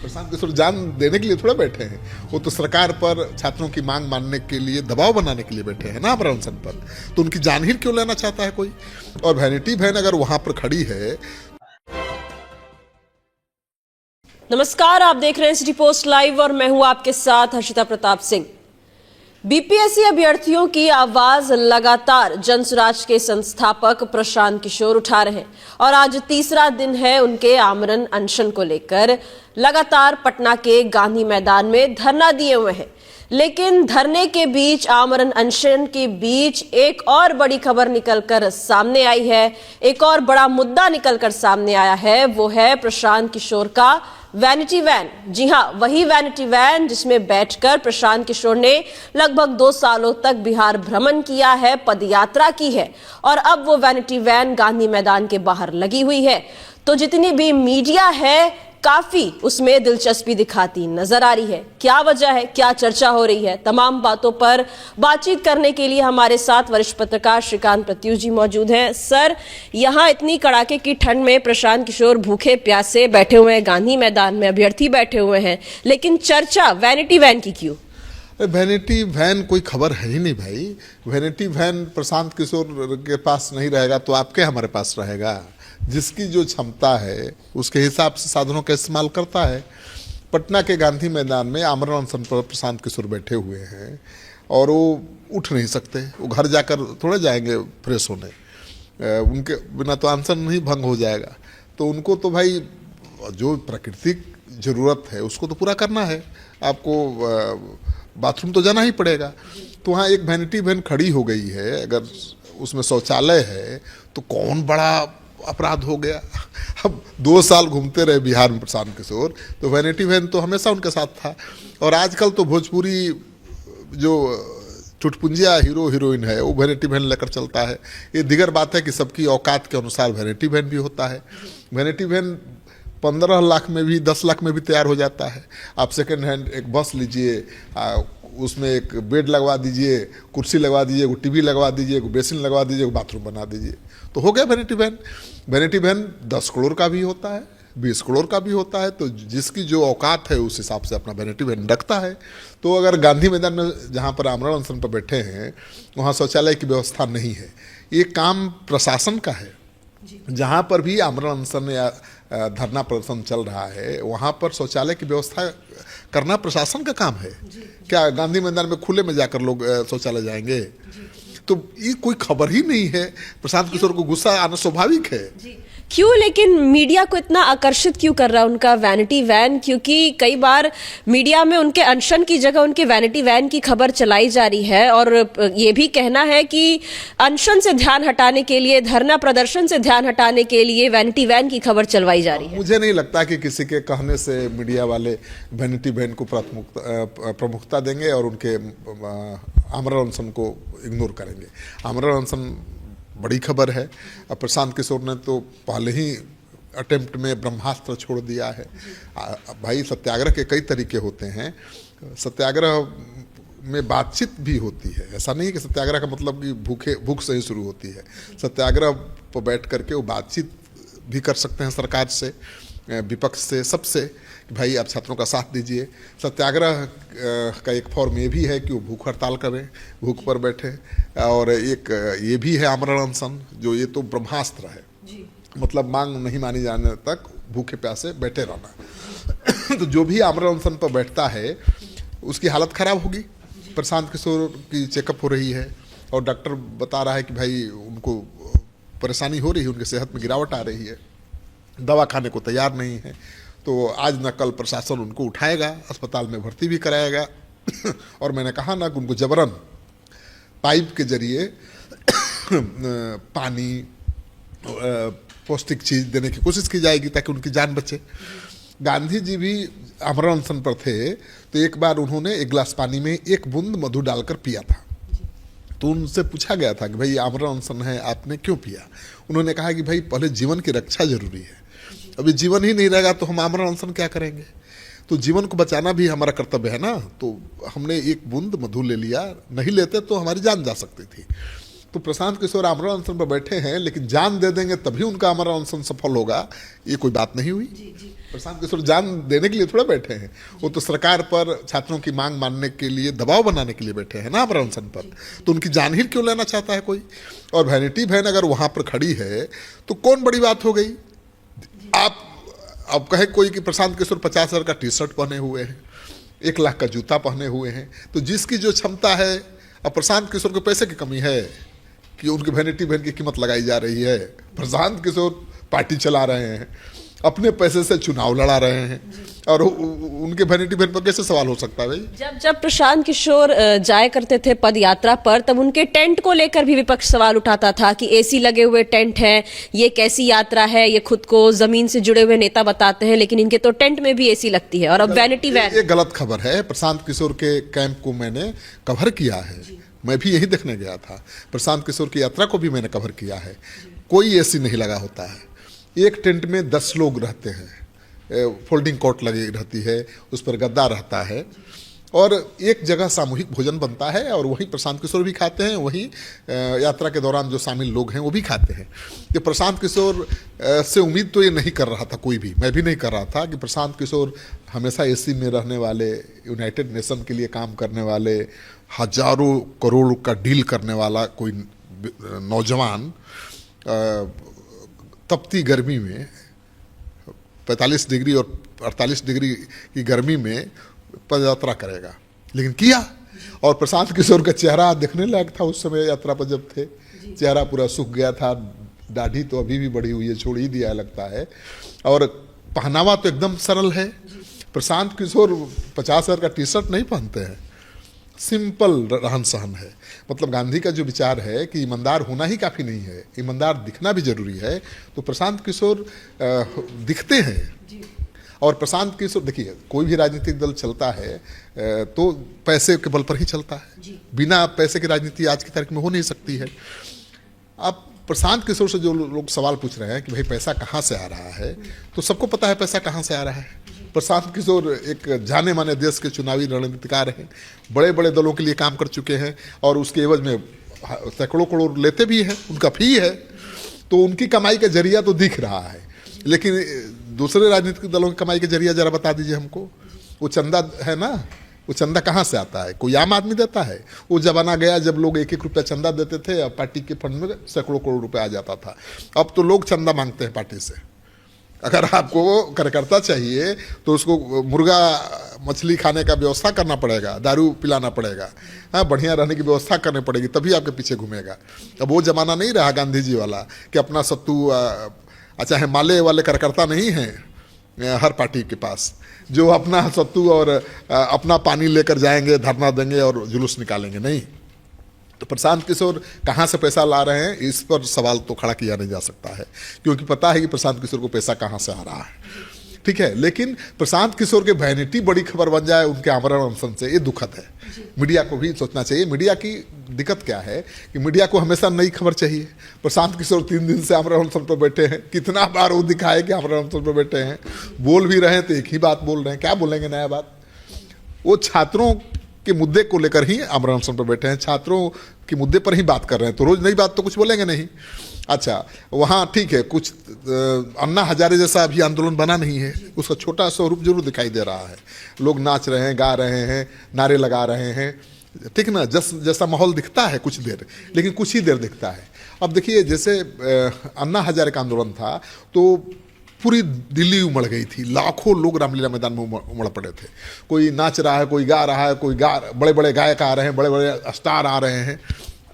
प्रशांत किशोर जान देने के लिए थोड़ा बैठे हैं, वो तो सरकार पर छात्रों की मांग मानने के लिए, दबाव बनाने के लिए बैठे हैं ना आमरण अनशन पर। तो उनकी जान ही क्यों लेना चाहता है कोई? और वैनिटी वैन अगर वहां पर खड़ी है। नमस्कार, आप देख रहे हैं सिटी पोस्ट लाइव और मैं हूं आपके साथ हर्षिता प्रताप सिंह। बीपीएससी अभ्यर्थियों की आवाज लगातार जनसुराज के संस्थापक प्रशांत किशोर उठा रहे हैं और आज तीसरा दिन है उनके आमरण अनशन को लेकर। लगातार पटना के गांधी मैदान में धरना दिए हुए हैं, लेकिन धरने के बीच, आमरण अनशन के बीच एक और बड़ी खबर निकलकर सामने आई है। एक और बड़ा मुद्दा निकलकर सामने आया है, वो है प्रशांत किशोर का वैनिटी वैन। जी हां, वही वैनिटी वैन जिसमें बैठकर प्रशांत किशोर ने लगभग 2 सालों तक बिहार भ्रमण किया है, पदयात्रा की है और अब वो वैनिटी वैन गांधी मैदान के बाहर लगी हुई है। तो जितनी भी मीडिया है काफी उसमें दिलचस्पी दिखाती नजर आ रही है। क्या वजह है, क्या चर्चा हो रही है, तमाम बातों पर बातचीत करने के लिए हमारे साथ वरिष्ठ पत्रकार श्रीकांत प्रत्युष जी मौजूद हैं। सर, यहाँ इतनी कड़ाके की ठंड में प्रशांत किशोर भूखे प्यासे बैठे हुए हैं गांधी मैदान में, अभ्यर्थी बैठे हुए हैं, लेकिन चर्चा वैनिटी वैन की क्यों? वैनिटी वैन कोई खबर है ही नहीं भाई। वैनिटी वैन प्रशांत किशोर के पास नहीं रहेगा तो आपके हमारे पास रहेगा। जिसकी जो क्षमता है उसके हिसाब से साधनों का इस्तेमाल करता है। पटना के गांधी मैदान में आमरण अनशन पर प्रशांत किशोर बैठे हुए हैं और वो उठ नहीं सकते। वो घर जाकर थोड़े जाएंगे फ्रेश होने, उनके बिना तो अनशन नहीं भंग हो जाएगा। तो उनको तो भाई जो प्राकृतिक जरूरत है उसको तो पूरा करना है। आपको बाथरूम तो जाना ही पड़ेगा। तो वहाँ एक वैनिटी वैन खड़ी हो गई है, अगर उसमें शौचालय है तो कौन बड़ा अपराध हो गया। अब 2 साल घूमते रहे बिहार में प्रशांत किशोर, तो वैनिटी वैन तो हमेशा उनके साथ था। और आजकल तो भोजपुरी जो चुटपुंजिया हीरो हीरोइन है वो वैनिटी वैन लेकर चलता है। ये दिगर बात है कि सबकी औकात के अनुसार वैनिटी वैन भी होता है। वैनिटी वैन 15 लाख में भी, 10 लाख में भी तैयार हो जाता है। आप सेकेंड हैंड एक बस लीजिए, उसमें एक बेड लगवा दीजिए, कुर्सी लगवा दीजिए, एक टीवी लगवा दीजिए, एक बेसिन लगवा दीजिए, एक बाथरूम बना दीजिए, तो हो गया vanity van. Vanity van 10 crore का भी होता है, 20 करोड़ का भी होता है। तो जिसकी जो औकात है उस हिसाब से अपना वैनिटी वैन रखता है। तो अगर गांधी मैदान में जहाँ पर आमरण अनशन पर बैठे हैं वहाँ शौचालय की व्यवस्था नहीं है, ये काम प्रशासन का है। जहाँ पर भी आमरण अनशन या धरना प्रदर्शन चल रहा है वहाँ पर शौचालय की व्यवस्था करना प्रशासन का काम है। क्या गांधी मैदान में खुले में जाकर लोग शौचालय जाएंगे? तो ये कोई खबर ही नहीं है। प्रशांत किशोर को गुस्सा आना स्वाभाविक है। क्यों लेकिन मीडिया को इतना आकर्षित क्यों कर रहा है उनका वैनिटी वैन? क्योंकि कई बार मीडिया में उनके अनशन की जगह उनके वैनिटी वैन की खबर चलाई जा रही है और ये भी कहना है कि अनशन से ध्यान हटाने के लिए, धरना प्रदर्शन से ध्यान हटाने के लिए वैनिटी वैन की खबर चलवाई जा रही है। मुझे नहीं लगता कि किसी के कहने से मीडिया वाले वैनिटी वैन को प्रमुखता देंगे और उनके आमरण अनशन को इग्नोर करेंगे। आमरण अनशन बड़ी खबर है। अब प्रशांत किशोर ने तो पहले ही अटेम्प्ट में ब्रह्मास्त्र छोड़ दिया है। भाई, सत्याग्रह के कई तरीके होते हैं। सत्याग्रह में बातचीत भी होती है। ऐसा नहीं है कि सत्याग्रह का मतलब कि भूख से ही शुरू होती है। सत्याग्रह पर बैठ करके वो बातचीत भी कर सकते हैं सरकार से, विपक्ष से, सबसे, भाई आप छात्रों का साथ दीजिए। सत्याग्रह का एक फॉर्म ये भी है कि वो भूख हड़ताल करें, भूख पर बैठे। और एक ये भी है आमरण अनशन, जो ये तो ब्रह्मास्त्र है जी। मतलब मांग नहीं मानी जाने तक भूखे प्यासे बैठे रहना। तो जो भी आमरण अनशन पर बैठता है उसकी हालत खराब होगी। प्रशांत किशोर की चेकअप हो रही है और डॉक्टर बता रहा है कि भाई उनको परेशानी हो रही है, उनकी सेहत में गिरावट आ रही है, दवा खाने को तैयार नहीं है। तो आज न कल प्रशासन उनको उठाएगा, अस्पताल में भर्ती भी कराएगा। और मैंने कहा ना कि उनको जबरन पाइप के जरिए पानी, पौष्टिक चीज़ देने की कोशिश की जाएगी ताकि उनकी जान बचे। गांधी जी भी आमरण अनशन पर थे तो एक बार उन्होंने एक गिलास पानी में 1 बूंद मधु डालकर पिया था। तो उनसे पूछा गया था कि भाई आमरण अनशन है, आपने क्यों पिया? उन्होंने कहा कि भाई पहले जीवन की रक्षा जरूरी है। अभी जीवन ही नहीं रहेगा तो हम आमरण अनशन क्या करेंगे? तो जीवन को बचाना भी हमारा कर्तव्य है ना। तो हमने 1 बूंद मधु ले लिया, नहीं लेते तो हमारी जान जा सकती थी। तो प्रशांत किशोर आमरण अनशन पर बैठे हैं, लेकिन जान दे देंगे तभी उनका आमरण अनशन सफल होगा, ये कोई बात नहीं हुई। प्रशांत किशोर जान देने के लिए थोड़ा बैठे हैं, वो तो सरकार पर छात्रों की मांग मानने के लिए, दबाव बनाने के लिए बैठे हैं ना आमरण अनशन पर। तो उनकी जान ही क्यों लेना चाहता है कोई? और वैनिटी वैन अगर वहां पर खड़ी है तो कौन बड़ी बात हो गई? आप अब कहे कोई कि प्रशांत किशोर 50,000 का टी शर्ट पहने हुए हैं, 1 लाख का जूता पहने हुए हैं, तो जिसकी जो क्षमता है, अब प्रशांत किशोर को पैसे की कमी है कि उनकी वैनिटी वैन की कीमत लगाई जा रही है। प्रशांत किशोर पार्टी चला रहे हैं, अपने पैसे से चुनाव लड़ा रहे हैं, और उनके वैनिटी वैन पर कैसे सवाल हो सकता है भाई? जब प्रशांत किशोर जाया करते थे पद यात्रा पर, तब उनके टेंट को लेकर भी विपक्ष सवाल उठाता था कि एसी लगे हुए टेंट है, ये कैसी यात्रा है, ये खुद को जमीन से जुड़े हुए नेता बताते हैं, लेकिन इनके तो टेंट में भी एसी लगती है, और अब वैनिटी वैन। ये गलत खबर है। प्रशांत किशोर के कैंप को मैंने कवर किया है, मैं भी यही देखने गया था। प्रशांत किशोर की यात्रा को भी मैंने कवर किया है। कोई एसी नहीं लगा होता है, एक टेंट में 10 लोग रहते हैं, फोल्डिंग कोट लगी रहती है, उस पर गद्दा रहता है, और एक जगह सामूहिक भोजन बनता है, और वहीं प्रशांत किशोर भी खाते हैं, वहीं यात्रा के दौरान जो शामिल लोग हैं वो भी खाते हैं। ये प्रशांत किशोर से उम्मीद तो ये नहीं कर रहा था कोई भी, मैं भी नहीं कर रहा था कि प्रशांत किशोर हमेशा एसी में रहने वाले, यूनाइटेड नेशन के लिए काम करने वाले, हजारों करोड़ का डील करने वाला कोई नौजवान तपती गर्मी में 45 डिग्री और 48 डिग्री की गर्मी में पदयात्रा करेगा, लेकिन किया। और प्रशांत किशोर का चेहरा देखने लायक था उस समय यात्रा पर जब थे, चेहरा पूरा सूख गया था, दाढ़ी तो अभी भी बढ़ी हुई है, छोड़ ही दिया लगता है, और पहनावा तो एकदम सरल है। प्रशांत किशोर 50,000 का टी शर्ट नहीं पहनते हैं, सिंपल रहन सहन है। मतलब गांधी का जो विचार है कि ईमानदार होना ही काफ़ी नहीं है, ईमानदार दिखना भी जरूरी है, तो प्रशांत किशोर दिखते हैं। और प्रशांत किशोर, देखिए कोई भी राजनीतिक दल चलता है तो पैसे के बल पर ही चलता है, बिना पैसे की राजनीति आज की तारीख में हो नहीं सकती है। अब प्रशांत किशोर से जो लोग सवाल पूछ रहे हैं कि भाई पैसा कहाँ से आ रहा है, तो सबको पता है पैसा कहाँ से आ रहा है। प्रशांत किशोर एक जाने माने देश के चुनावी रणनीतिकार हैं, बड़े बड़े दलों के लिए काम कर चुके हैं, और उसके एवज में सैकड़ों करोड़ लेते भी हैं, उनका फी है, तो उनकी कमाई का जरिया तो दिख रहा है। लेकिन दूसरे राजनीतिक दलों की कमाई का जरिया जरा बता दीजिए हमको। वो चंदा है ना, वो चंदा कहाँ से आता है? कोई आम आदमी देता है? वो जमाना गया जब लोग 1-1 रुपया चंदा देते थे, अब पार्टी के फंड में सैकड़ों करोड़ रुपया आ जाता था। अब तो लोग चंदा मांगते हैं पार्टी से। अगर आपको कार्यकर्ता चाहिए तो उसको मुर्गा मछली खाने का व्यवस्था करना पड़ेगा, दारू पिलाना पड़ेगा, हाँ, बढ़िया रहने की व्यवस्था करनी पड़ेगी, तभी आपके पीछे घूमेगा। अब वो जमाना नहीं रहा गांधी जी वाला कि अपना सत्तू, अच्छा है माले वाले कार्यकर्ता नहीं हैं हर पार्टी के पास, जो अपना सत्तू और अपना पानी लेकर जाएंगे, धरना देंगे और जुलूस निकालेंगे, नहीं। तो प्रशांत किशोर कहाँ से पैसा ला रहे हैं, इस पर सवाल तो खड़ा किया नहीं जा सकता है, क्योंकि पता है कि प्रशांत किशोर को पैसा कहाँ से आ रहा है, ठीक है। लेकिन प्रशांत किशोर के वैनिटी बड़ी खबर बन जाए उनके आमरण अनशन से, ये दुखद है। मीडिया को भी सोचना चाहिए। मीडिया की दिक्कत क्या है कि मीडिया को हमेशा नई खबर चाहिए। प्रशांत किशोर 3 दिन से आमरण अनशन पर बैठे हैं, कितना बार वो दिखाए कि आमरण अनशन पर बैठे हैं, बोल भी रहे हैं तो एक ही बात बोल रहे हैं, क्या बोलेंगे नया बात? वो छात्रों के मुद्दे को लेकर ही आमरण अनशन पर बैठे हैं, छात्रों के मुद्दे पर ही बात कर रहे हैं, तो रोज नई बात तो कुछ बोलेंगे नहीं। अच्छा, वहाँ ठीक है, कुछ अन्ना हजारे जैसा अभी आंदोलन बना नहीं है, उसका छोटा स्वरूप जरूर दिखाई दे रहा है। लोग नाच रहे हैं, गा रहे हैं, नारे लगा रहे हैं, ठीक ना, जैसा माहौल दिखता है कुछ देर, लेकिन कुछ ही देर दिखता है। अब देखिए, जैसे अन्ना हजारे का आंदोलन था तो पूरी दिल्ली उमड़ गई थी, लाखों लोग रामलीला मैदान में उमड़ पड़े थे। कोई नाच रहा है, कोई गा रहा है, कोई बड़े बड़े गायक आ रहे हैं, बड़े बड़े स्टार आ रहे हैं।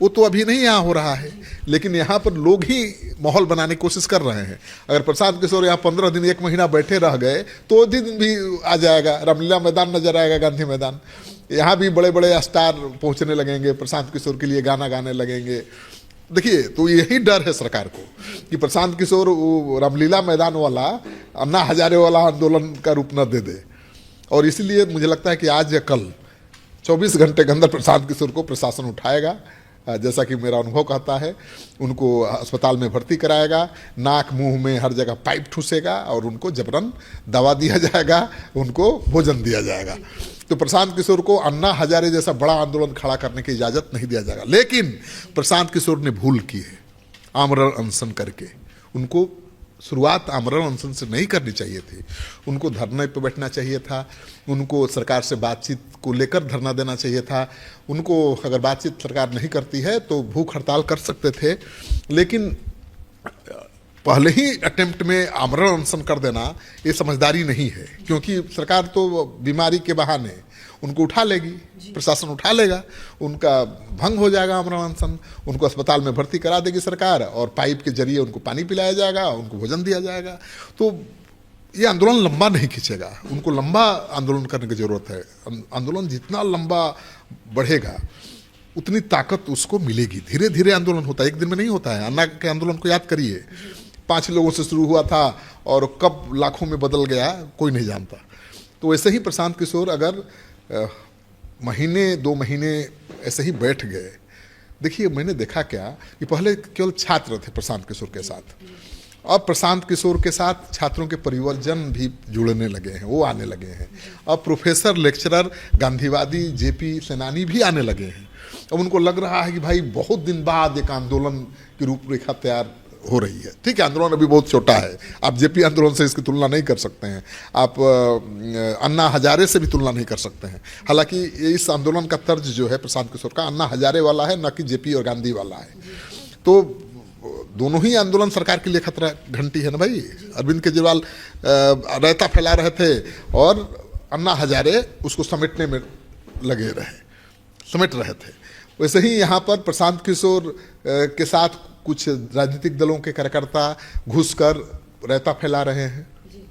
वो तो अभी नहीं यहाँ हो रहा है, लेकिन यहाँ पर लोग ही माहौल बनाने की कोशिश कर रहे हैं। अगर प्रशांत किशोर यहाँ 15 दिन 1 महीना बैठे रह गए तो दिन भी आ जाएगा, रामलीला मैदान नजर आएगा, गांधी मैदान। यहाँ भी बड़े बड़े स्टार पहुँचने लगेंगे, प्रशांत किशोर के लिए गाना गाने लगेंगे। देखिए, तो यही डर है सरकार को कि प्रशांत किशोर रामलीला मैदान वाला, अन्ना हजारे वाला आंदोलन का रूप न दे दे। और इसलिए मुझे लगता है कि आज या कल 24 घंटे के अंदर प्रशांत किशोर को प्रशासन उठाएगा, जैसा कि मेरा अनुभव कहता है। उनको अस्पताल में भर्ती कराएगा, नाक मुंह में हर जगह पाइप ठूसेगा और उनको जबरन दवा दिया जाएगा, उनको भोजन दिया जाएगा। तो प्रशांत किशोर को अन्ना हजारे जैसा बड़ा आंदोलन खड़ा करने की इजाजत नहीं दिया जाएगा। लेकिन प्रशांत किशोर ने भूल की है आमरण अनशन करके। उनको शुरुआत आमरण अनशन से नहीं करनी चाहिए थी, उनको धरने पर बैठना चाहिए था, उनको सरकार से बातचीत को लेकर धरना देना चाहिए था। उनको अगर बातचीत सरकार नहीं करती है तो भूख हड़ताल कर सकते थे, लेकिन पहले ही अटेम्प्ट में आमरण अनशन कर देना ये समझदारी नहीं है, क्योंकि सरकार तो बीमारी के बहाने उनको उठा लेगी, प्रशासन उठा लेगा, उनका भंग हो जाएगा आमरण अनशन, उनको अस्पताल में भर्ती करा देगी सरकार और पाइप के जरिए उनको पानी पिलाया जाएगा, उनको भोजन दिया जाएगा। तो ये आंदोलन लंबा नहीं खींचेगा, उनको लंबा आंदोलन करने की जरूरत है। आंदोलन जितना लंबा बढ़ेगा उतनी ताकत उसको मिलेगी। धीरे धीरे आंदोलन होता है, एक दिन में नहीं होता है। अन्ना के आंदोलन को याद करिए, 5 लोगों से शुरू हुआ था और कब लाखों में बदल गया कोई नहीं जानता। तो वैसे ही प्रशांत किशोर अगर महीने 2 महीने ऐसे ही बैठ गए। देखिए, मैंने देखा क्या कि पहले केवल छात्र थे प्रशांत किशोर के साथ, अब प्रशांत किशोर के साथ छात्रों के परिवर्जन भी जुड़ने लगे हैं, वो आने लगे हैं। अब प्रोफेसर, लेक्चरर, गांधीवादी, जेपी सेनानी भी आने लगे हैं। अब उनको लग रहा है कि भाई बहुत दिन बाद एक आंदोलन की रूपरेखा तैयार हो रही है। ठीक है, आंदोलन अभी बहुत छोटा है, आप जेपी आंदोलन से इसकी तुलना नहीं कर सकते हैं, आप अन्ना हजारे से भी तुलना नहीं कर सकते हैं। हालांकि इस आंदोलन का तर्ज जो है प्रशांत किशोर का अन्ना हजारे वाला है, न कि जेपी और गांधी वाला है। तो दोनों ही आंदोलन सरकार के लिए खतरा घंटी है ना भाई। अरविंद केजरीवाल रायता फैला रहे थे और अन्ना हजारे उसको समेटने में लगे रहे, समेट रहे थे। वैसे ही यहाँ पर प्रशांत किशोर के साथ कुछ राजनीतिक दलों के कार्यकर्ता घुसकर रायता फैला रहे हैं।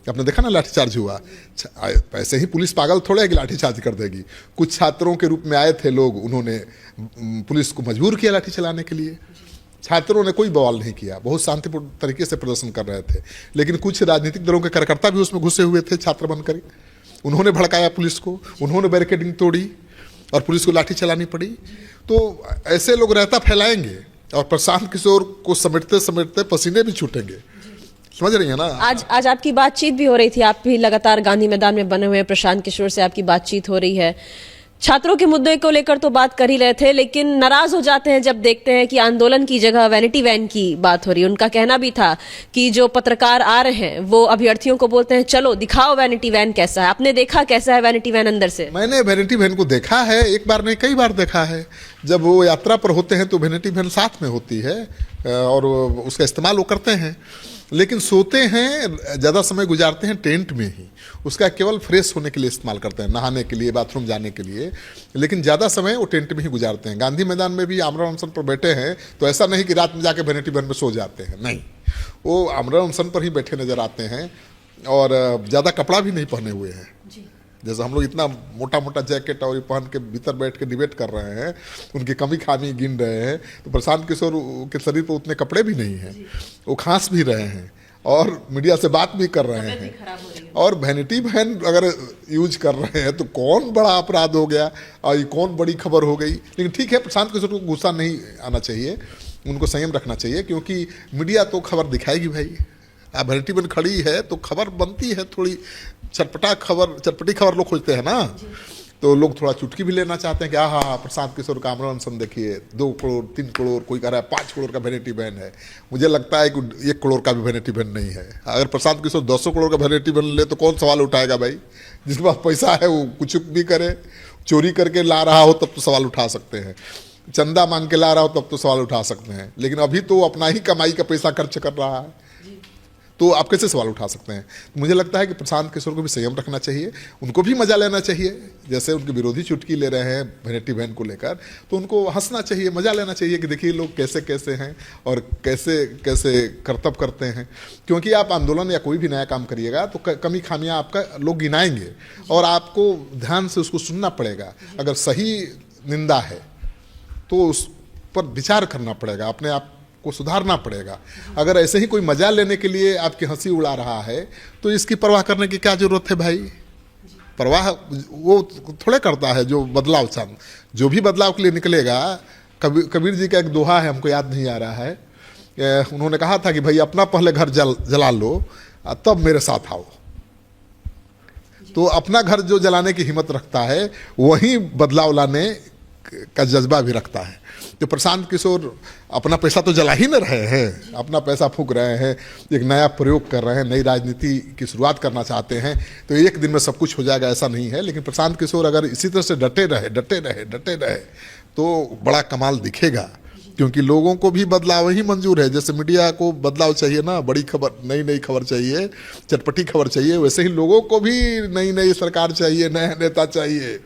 आपने देखा ना लाठीचार्ज हुआ। ऐसे ही पुलिस पागल थोड़े है कि लाठीचार्ज कर देगी। कुछ छात्रों के रूप में आए थे लोग, उन्होंने पुलिस को मजबूर किया लाठी चलाने के लिए। छात्रों ने कोई बवाल नहीं किया, बहुत शांतिपूर्ण तरीके से प्रदर्शन कर रहे थे। लेकिन कुछ राजनीतिक दलों के कार्यकर्ता भी उसमें घुसे हुए थे छात्र बनकर, उन्होंने भड़काया पुलिस को, उन्होंने बैरिकेडिंग तोड़ी और पुलिस को लाठी चलानी पड़ी। तो ऐसे लोग रायता फैलाएंगे और प्रशांत किशोर को समेटते समेटते पसीने भी छूटेंगे। समझ रही है ना। आज आपकी बातचीत भी हो रही थी, आप भी लगातार गांधी मैदान में बने हुए हैं, प्रशांत किशोर से आपकी बातचीत हो रही है। छात्रों के मुद्दे को लेकर तो बात कर ही रहे थे, लेकिन नाराज हो जाते हैं जब देखते हैं कि आंदोलन की जगह वैनिटी वैन की बात हो रही है। उनका कहना भी था कि जो पत्रकार आ रहे हैं वो अभ्यर्थियों को बोलते हैं चलो दिखाओ वैनिटी वैन कैसा है। आपने देखा कैसा है वैनिटी वैन अंदर से? मैंने वैनिटी वैन को देखा है, एक बार नहीं कई बार देखा है। जब वो यात्रा पर होते हैं तो वैनिटी वैन साथ में होती है और उसका इस्तेमाल वो करते हैं, लेकिन सोते हैं, ज़्यादा समय गुजारते हैं टेंट में ही। उसका केवल फ्रेश होने के लिए इस्तेमाल करते हैं, नहाने के लिए, बाथरूम जाने के लिए, लेकिन ज़्यादा समय वो टेंट में ही गुजारते हैं। गांधी मैदान में भी आमरण अनशन पर बैठे हैं तो ऐसा नहीं कि रात में जाके वैनिटी वैन में सो जाते हैं, नहीं, वो आमरण अनशन पर ही बैठे नजर आते हैं और ज़्यादा कपड़ा भी नहीं पहने हुए हैं। जैसे हम लोग इतना मोटा मोटा जैकेट और ये पहन के भीतर बैठ के डिबेट कर रहे हैं, उनकी कमी खामी गिन रहे हैं, तो प्रशांत किशोर के शरीर पर उतने कपड़े भी नहीं हैं, वो खांस भी रहे हैं और मीडिया से बात भी कर रहे हैं। और वैनिटी वैन अगर यूज कर रहे हैं तो कौन बड़ा अपराध हो गया और ये कौन बड़ी खबर हो गई। लेकिन ठीक है, प्रशांत किशोर को गुस्सा नहीं आना चाहिए, उनको संयम रखना चाहिए, क्योंकि मीडिया तो खबर दिखाएगी भाई। अब वैनिटी वैन खड़ी है तो खबर बनती है, थोड़ी चटपटी खबर लोग खोजते हैं ना, तो लोग थोड़ा चुटकी भी लेना चाहते हैं कि हाँ प्रशांत किशोर का आमरण अनशन देखिए, 2 करोड़ 3 करोड़, कोई कह रहा है 5 करोड़ का वैनिटी वैन है। मुझे लगता है कि 1 करोड़ का भी वैनिटी वैन नहीं है। अगर प्रशांत किशोर 200 करोड़ का वैनिटी वैन ले तो कौन सवाल उठाएगा भाई? जिसके पास पैसा है वो कुछ भी करे, चोरी करके ला रहा हो तब तो सवाल उठा सकते हैं, चंदा मांग के ला रहा हो तब तो सवाल उठा सकते हैं, लेकिन अभी तो अपना ही कमाई का पैसा खर्च कर रहा है, तो आप कैसे सवाल उठा सकते हैं? तो मुझे लगता है कि प्रशांत किशोर को भी संयम रखना चाहिए, उनको भी मजा लेना चाहिए। जैसे उनके विरोधी चुटकी ले रहे हैं वैनिटी वैन को लेकर, तो उनको हंसना चाहिए, मजा लेना चाहिए कि देखिए लोग कैसे कैसे हैं और कैसे कैसे करतब करते हैं। क्योंकि आप आंदोलन या कोई भी नया काम करिएगा तो कमी खामियां आपका लोग गिनाएंगे और आपको ध्यान से उसको सुनना पड़ेगा। अगर सही निंदा है तो उस पर विचार करना पड़ेगा, अपने आप को सुधारना पड़ेगा। अगर ऐसे ही कोई मजा लेने के लिए आपकी हंसी उड़ा रहा है तो इसकी परवाह करने की क्या जरूरत है भाई? परवाह वो थोड़े करता है जो बदलाव चांद, जो भी बदलाव के लिए निकलेगा। कबीर जी का एक दोहा है, हमको याद नहीं आ रहा है, उन्होंने कहा था कि भाई अपना पहले घर जला लो तब मेरे साथ आओ। तो अपना घर जो जलाने की हिम्मत रखता है वही बदलाव लाने का जज्बा भी रखता है। तो प्रशांत किशोर अपना पैसा तो जला ही न रहे हैं, अपना पैसा फूंक रहे हैं, एक नया प्रयोग कर रहे हैं, नई राजनीति की शुरुआत करना चाहते हैं। तो एक दिन में सब कुछ हो जाएगा ऐसा नहीं है, लेकिन प्रशांत किशोर अगर इसी तरह से डटे रहे तो बड़ा कमाल दिखेगा, क्योंकि लोगों को भी बदलाव ही मंजूर है। जैसे मीडिया को बदलाव चाहिए ना, बड़ी खबर, नई खबर चाहिए, चटपटी खबर चाहिए, वैसे ही लोगों को भी नई सरकार चाहिए, नया नेता चाहिए।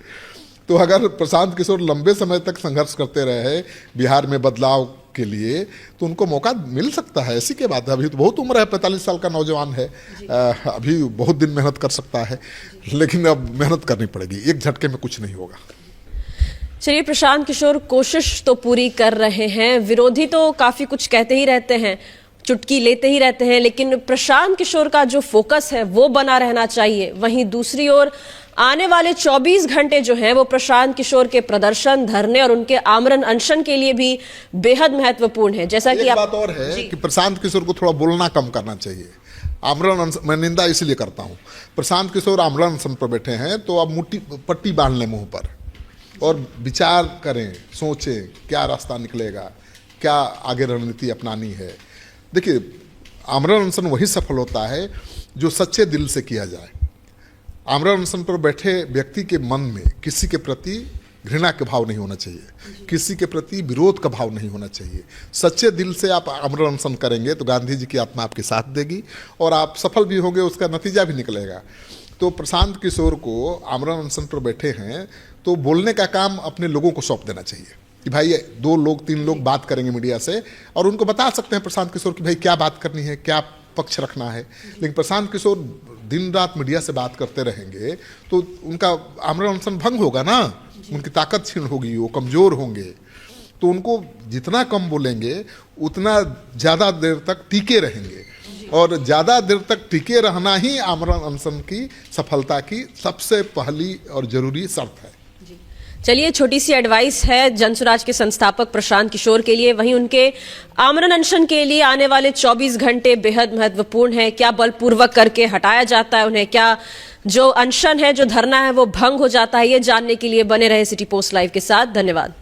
तो अगर प्रशांत किशोर लंबे समय तक संघर्ष करते रहे बिहार में बदलाव के लिए तो उनको मौका मिल सकता है। ऐसी के बात है, अभी तो बहुत उम्र है, 45 साल का नौजवान है, अभी बहुत दिन मेहनत कर सकता है, लेकिन अब मेहनत करनी पड़ेगी, एक झटके में कुछ नहीं होगा। चलिए, प्रशांत किशोर कोशिश तो पूरी कर रहे हैं, विरोधी तो काफी कुछ कहते ही रहते हैं, चुटकी लेते ही रहते हैं, लेकिन प्रशांत किशोर का जो फोकस है वो बना रहना चाहिए। वहीं दूसरी ओर आने वाले 24 घंटे जो हैं वो प्रशांत किशोर के प्रदर्शन, धरने और उनके आमरण अनशन के लिए भी बेहद महत्वपूर्ण है। जैसा कि बात और है कि प्रशांत किशोर को थोड़ा बोलना कम करना चाहिए। आमरण अनशन मैं निंदा इसलिए करता हूं, प्रशांत किशोर आमरण अनशन पर बैठे हैं तो अब पट्टी बांध लें मुंह पर और विचार करें, सोचें क्या रास्ता निकलेगा, क्या आगे रणनीति अपनानी है। देखिए, आमरण अनशन वही सफल होता है जो सच्चे दिल से किया जाए। आमरण अनशन पर बैठे व्यक्ति के मन में किसी के प्रति घृणा का भाव नहीं होना चाहिए, किसी के प्रति विरोध का भाव नहीं होना चाहिए। सच्चे दिल से आप आमरण अनशन करेंगे तो गांधी जी की आत्मा आपके साथ देगी और आप सफल भी होंगे, उसका नतीजा भी निकलेगा। तो प्रशांत किशोर को आमरण अनशन पर बैठे हैं तो बोलने का काम अपने लोगों को सौंप देना चाहिए कि भाई 2 लोग 3 लोग बात करेंगे मीडिया से और उनको बता सकते हैं प्रशांत किशोर कि भाई क्या बात करनी है, क्या पक्ष रखना है। लेकिन प्रशांत किशोर दिन रात मीडिया से बात करते रहेंगे तो उनका आमरण अनशन भंग होगा ना, उनकी ताकत छीन होगी, वो कमजोर होंगे। तो उनको जितना कम बोलेंगे उतना ज़्यादा देर तक टिके रहेंगे और ज़्यादा देर तक टिके रहना ही आमरण अनशन की सफलता की सबसे पहली और जरूरी शर्त है। चलिए, छोटी सी एडवाइस है जनसुराज के संस्थापक प्रशांत किशोर के लिए। वहीं उनके आमरण अनशन के लिए आने वाले 24 घंटे बेहद महत्वपूर्ण है। क्या बलपूर्वक करके हटाया जाता है उन्हें, क्या जो अनशन है, जो धरना है वो भंग हो जाता है, ये जानने के लिए बने रहे सिटी पोस्ट लाइव के साथ। धन्यवाद।